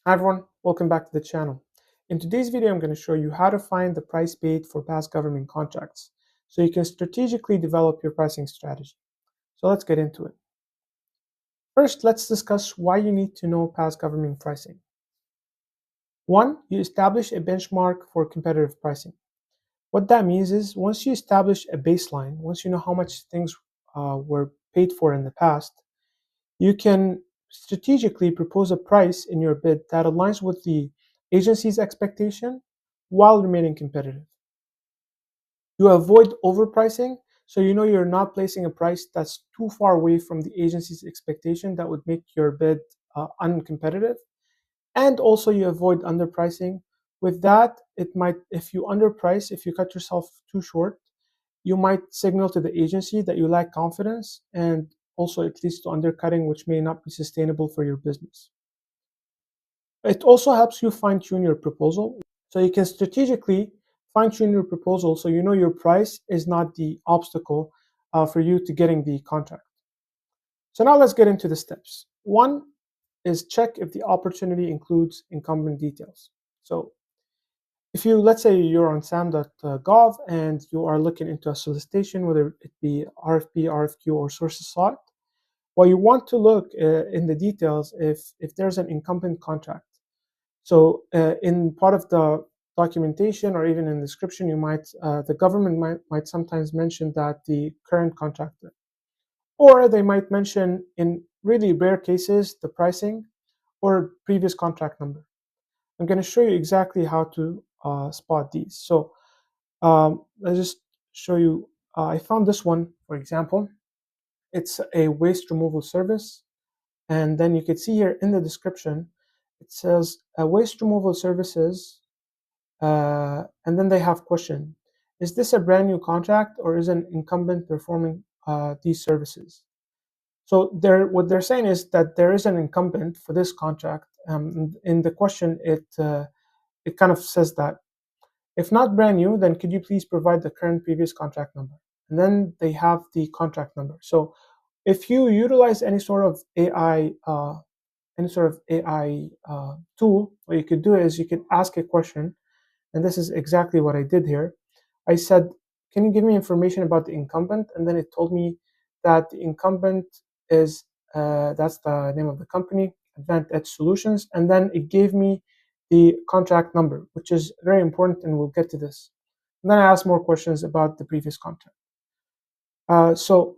Hi everyone, welcome back to the channel. In today's video, I'm going to show you how to find the price paid for past government contracts so you can strategically develop your pricing strategy. So let's get into it. First, let's discuss why you need to know past government pricing. One, you establish a benchmark for competitive pricing. What that means is once you establish a baseline, once you know how much things were paid for in the past, you can strategically propose a price in your bid that aligns with the agency's expectation while remaining competitive. You avoid overpricing, so you know you're not placing a price that's too far away from the agency's expectation that would make your bid uncompetitive. And also you avoid underpricing. With that, it might, if you underprice, if you cut yourself too short, you might signal to the agency that you lack confidence, and also it leads to undercutting, which may not be sustainable for your business. It also helps you fine-tune your proposal. So you can strategically fine-tune your proposal so you know your price is not the obstacle for you to getting the contract. So now let's get into the steps. One is check if the opportunity includes incumbent details. So if you, let's say you're on sam.gov and you are looking into a solicitation, whether it be RFP, RFQ, or sources sought, well, you want to look in the details if there's an incumbent contract. So in part of the documentation or even in the description, you might the government might sometimes mention that the current contractor, or they might mention in really rare cases the pricing or previous contract number. I'm going to show you exactly how to spot these. So let's just show you. I found this one, for example. It's a waste removal service. And then you can see here in the description, it says waste removal services. And then they have question. Is this a brand new contract or is an incumbent performing these services? So what they're saying is that there is an incumbent for this contract. In the question, it kind of says that if not brand new, then could you please provide the current previous contract number? And then they have the contract number. So if you utilize any sort of AI tool, what you could do is you can ask a question, and this is exactly what I did here. I said, can you give me information about the incumbent? And then it told me that the incumbent is, that's the name of the company, Advanced Edge Solutions. And then it gave me the contract number, which is very important, and we'll get to this. And then I asked more questions about the previous contract. So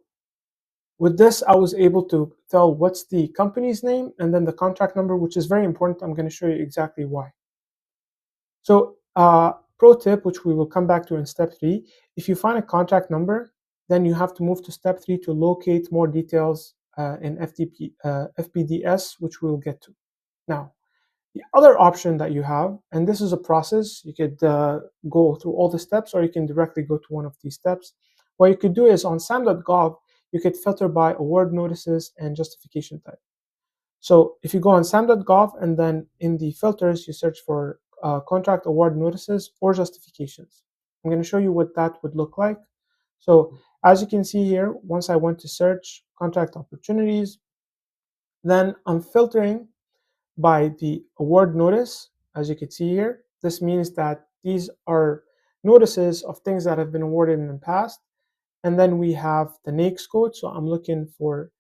with this, I was able to tell what's the company's name and then the contract number, which is very important. I'm going to show you exactly why. So pro tip, which we will come back to in step 3, if you find a contract number, then you have to move to step 3 to locate more details in FPDS, which we'll get to. Now, the other option that you have, and this is a process, you could go through all the steps, or you can directly go to one of these steps. What you could do is on sam.gov, you could filter by award notices and justification type. So if you go on sam.gov and then in the filters, you search for contract award notices or justifications. I'm going to show you what that would look like. So as you can see here, once I went to search contract opportunities, then I'm filtering by the award notice. As you can see here, this means that these are notices of things that have been awarded in the past. And then we have the NAICS code. So I'm looking for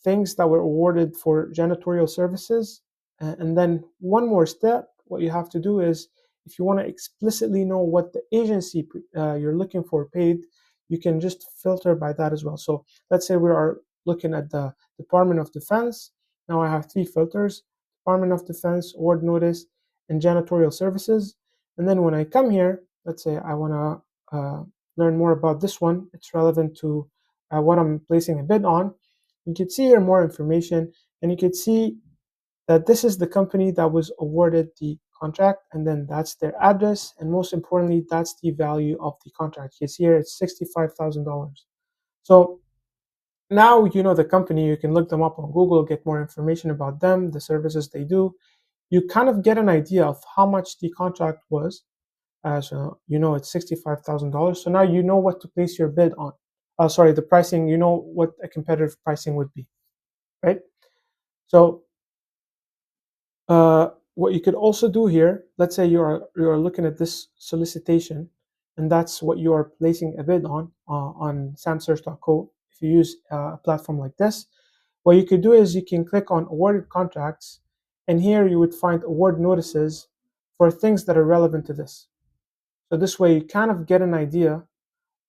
things that were awarded for janitorial services. And then one more step, what you have to do is, if you want to explicitly know what the agency you're looking for paid, you can just filter by that as well. So let's say we are looking at the Department of Defense. Now I have 3 filters: Department of Defense, award notice, and janitorial services. And then when I come here, let's say I want to learn more about this one, it's relevant to what I'm placing a bid on. You can see here more information, and you can see that this is the company that was awarded the contract, and then that's their address, and most importantly, that's the value of the contract. You can see here it's $65,000. So now you know the company, you can look them up on Google, get more information about them, the services they do. You kind of get an idea of how much the contract was. So you know it's $65,000. So now you know what to place your bid on. Sorry, the pricing, you know what a competitive pricing would be, right? So what you could also do here, let's say you're looking at this solicitation, and that's what you are placing a bid on samsearch.co. If you use a platform like this, what you could do is you can click on awarded contracts, and here you would find award notices for things that are relevant to this. So this way you kind of get an idea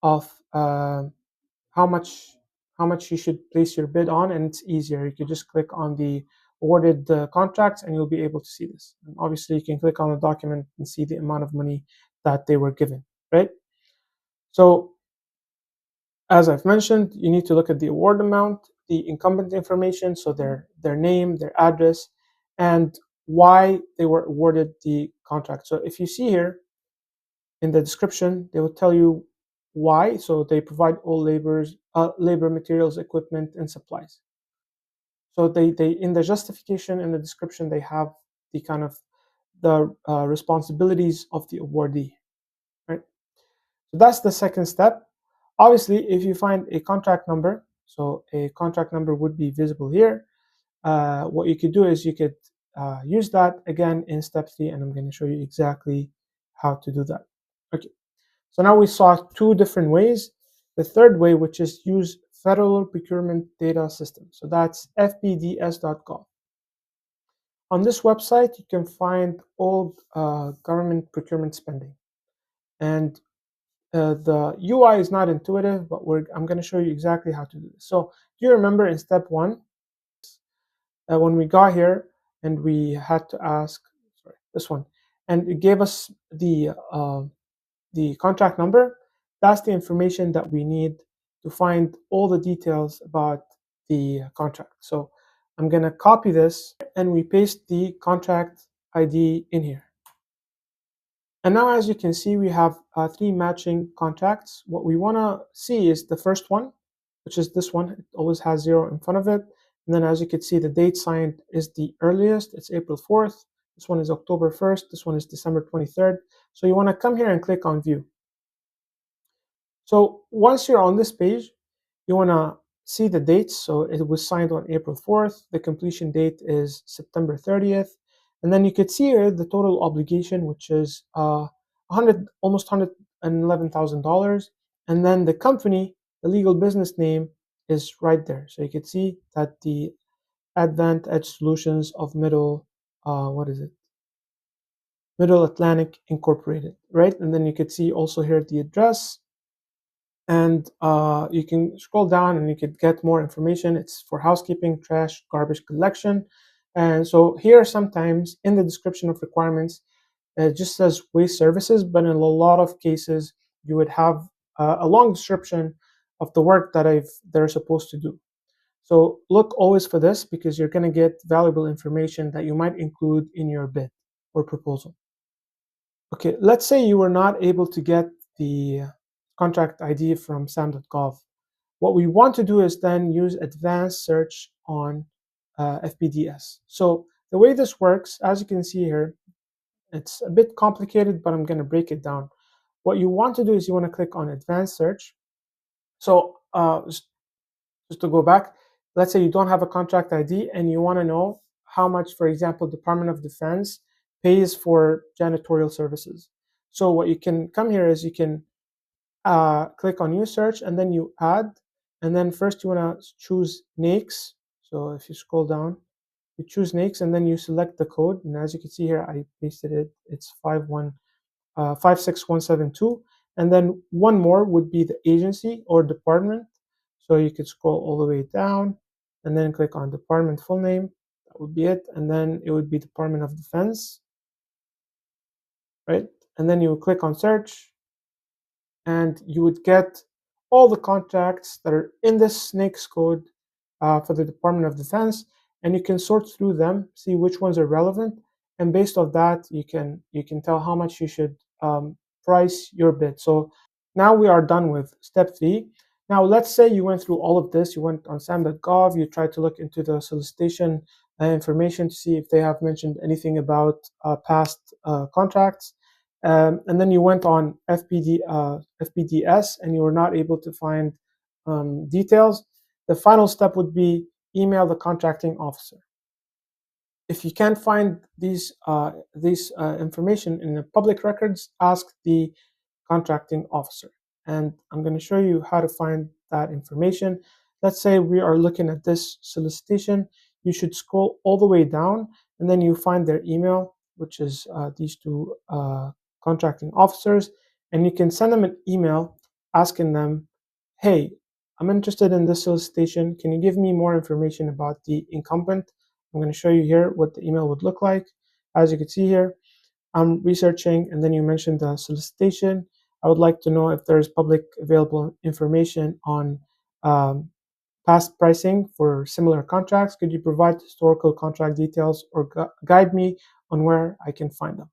of how much you should place your bid on, and it's easier. You could just click on the awarded contracts and you'll be able to see this. And obviously you can click on the document and see the amount of money that they were given, right? So as I've mentioned, you need to look at the award amount, the incumbent information, so their name, their address, and why they were awarded the contract. So if you see here in the description, they will tell you why. So they provide all labor, materials, equipment, and supplies. So they in the justification and the description, they have the kind of the responsibilities of the awardee, right? So that's the second step. Obviously, if you find a contract number, so a contract number would be visible here. What you could do is you could use that again in step 3, and I'm going to show you exactly how to do that. Okay, so now we saw 2 different ways. The third way, which is use Federal Procurement Data System. So that's fpds.gov. On this website, you can find all government procurement spending. And the UI is not intuitive, but I'm going to show you exactly how to do this. So do you remember in step 1, when we got here and we had to ask, sorry, this one, and it gave us the contract number? That's the information that we need to find all the details about the contract. So I'm going to copy this and we paste the contract ID in here. And now, as you can see, we have 3 matching contracts. What we want to see is the first one, which is this one. It always has 0 in front of it. And then, as you can see, the date signed is the earliest. It's April 4th. This one is October 1st. This one is December 23rd. So you want to come here and click on View. So once you're on this page, you want to see the dates. So it was signed on April 4th. The completion date is September 30th. And then you could see here the total obligation, which is almost $111,000. And then the company, the legal business name is right there. So you could see that the Advanced Edge Solutions of Middle Atlantic Incorporated, right? And then you could see also here the address. And you can scroll down and you could get more information. It's for housekeeping, trash, garbage collection. And so here sometimes in the description of requirements, it just says waste services, but in a lot of cases, you would have a long description of the work that they're supposed to do. So look always for this, because you're going to get valuable information that you might include in your bid or proposal. Okay, let's say you were not able to get the contract ID from sam.gov. What we want to do is then use advanced search on FPDS. So the way this works, as you can see here, it's a bit complicated, but I'm going to break it down. What you want to do is you want to click on advanced search. So just to go back, let's say you don't have a contract ID and you want to know how much, for example, Department of Defense pays for janitorial services. So what you can come here is you can click on new search, and then you add, and then first you want to choose NAICS. So if you scroll down, you choose NAICS, and then you select the code. And as you can see here, I pasted it. It's 56172. And then one more would be the agency or department. So you could scroll all the way down and then click on department full name. That would be it. And then it would be Department of Defense, right? And then you would click on search, and you would get all the contracts that are in this NAICS code for the Department of Defense, and you can sort through them, see which ones are relevant, and based on that, you can tell how much you should price your bid. So now we are done with step 3. Now let's say you went through all of this, you went on sam.gov, you tried to look into the solicitation information to see if they have mentioned anything about past contracts. And then you went on FPDS and you were not able to find details. The final step would be email the contracting officer. If you can't find these information in the public records, ask the contracting officer. And I'm going to show you how to find that information. Let's say we are looking at this solicitation. You should scroll all the way down, and then you find their email, which is these two contracting officers, and you can send them an email asking them, hey, I'm interested in this solicitation. Can you give me more information about the incumbent? I'm going to show you here what the email would look like. As you can see here, I'm researching, and then you mentioned the solicitation. I would like to know if there's public available information on um, past pricing for similar contracts. Could you provide historical contract details or guide me on where I can find them?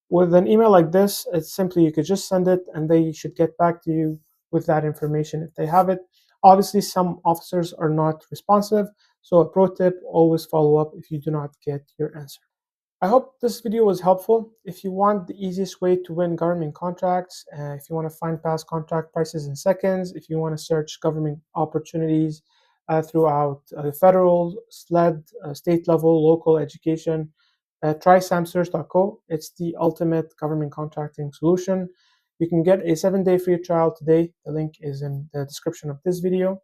With an email like this, it's simply you could just send it and they should get back to you with that information if they have it. Obviously, some officers are not responsive, so a pro tip, always follow up if you do not get your answer. I hope this video was helpful. If you want the easiest way to win government contracts, if you want to find past contract prices in seconds, if you want to search government opportunities throughout federal, SLED, state level, local education, try samsearch.co. It's the ultimate government contracting solution. You can get a 7-day free trial today. The link is in the description of this video.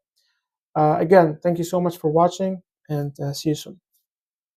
Again, thank you so much for watching, and see you soon.